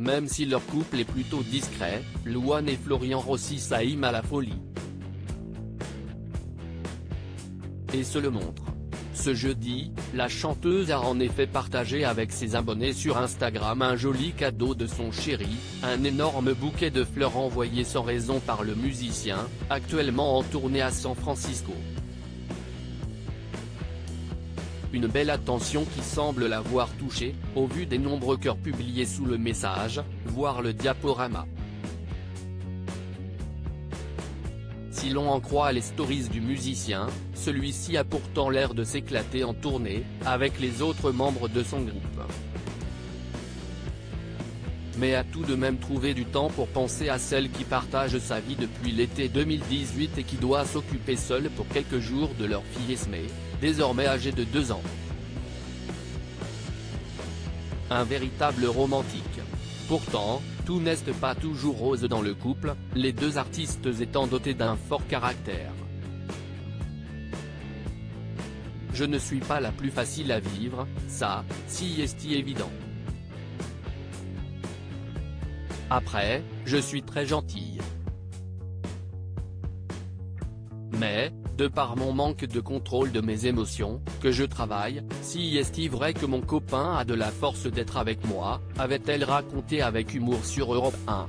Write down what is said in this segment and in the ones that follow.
Même si leur couple est plutôt discret, Louane et Florian Rossi s'aiment à la folie. Et se le montre. Ce jeudi, la chanteuse a en effet partagé avec ses abonnés sur Instagram un joli cadeau de son chéri, un énorme bouquet de fleurs envoyé sans raison par le musicien, actuellement en tournée à San Francisco. Une belle attention qui semble l'avoir touché, au vu des nombreux cœurs publiés sous le message, voir le diaporama. Si l'on en croit les stories du musicien, celui-ci a pourtant l'air de s'éclater en tournée, avec les autres membres de son groupe. Mais a tout de même trouvé du temps pour penser à celle qui partage sa vie depuis l'été 2018 et qui doit s'occuper seule pour quelques jours de leur fille Esmée, désormais âgée de 2 ans. Un véritable romantique. Pourtant, tout n'est pas toujours rose dans le couple, les deux artistes étant dotés d'un fort caractère. Je ne suis pas la plus facile à vivre, ça, si est évident. Après, je suis très gentille. Mais, de par mon manque de contrôle de mes émotions, que je travaille, si est vrai que mon copain a de la force d'être avec moi, avait-elle raconté avec humour sur Europe 1.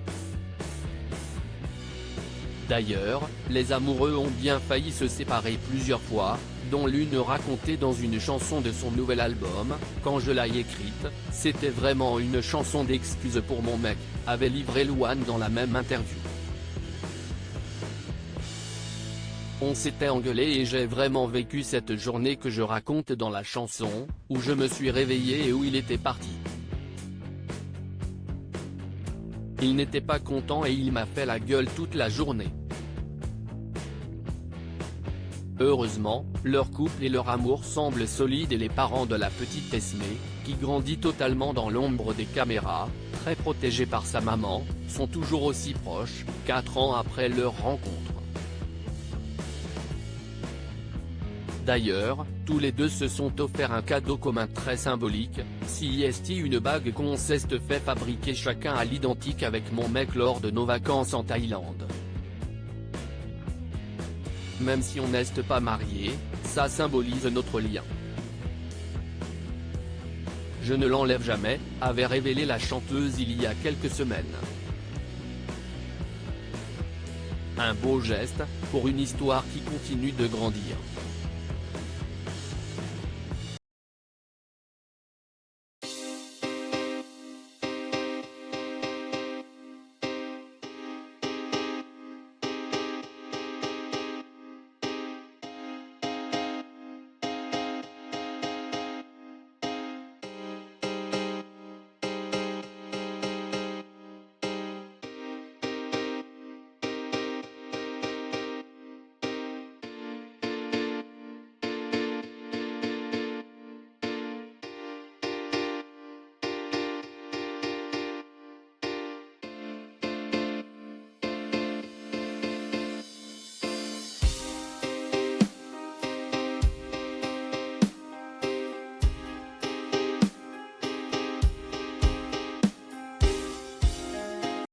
D'ailleurs, les amoureux ont bien failli se séparer plusieurs fois, dont l'une racontée dans une chanson de son nouvel album, « Quand je l'ai écrite, c'était vraiment une chanson d'excuse pour mon mec », avait livré Louane dans la même interview. On s'était engueulé et j'ai vraiment vécu cette journée que je raconte dans la chanson, où je me suis réveillé et où il était parti. Il n'était pas content et il m'a fait la gueule toute la journée. Heureusement, leur couple et leur amour semblent solides et les parents de la petite Esmée, qui grandit totalement dans l'ombre des caméras, très protégée par sa maman, sont toujours aussi proches, 4 ans après leur rencontre. D'ailleurs, tous les deux se sont offerts un cadeau commun très symbolique, si une bague qu'on s'est fait fabriquer chacun à l'identique avec mon mec lors de nos vacances en Thaïlande. Même si on n'est pas mariés, ça symbolise notre lien. Je ne l'enlève jamais, avait révélé la chanteuse il y a quelques semaines. Un beau geste, pour une histoire qui continue de grandir.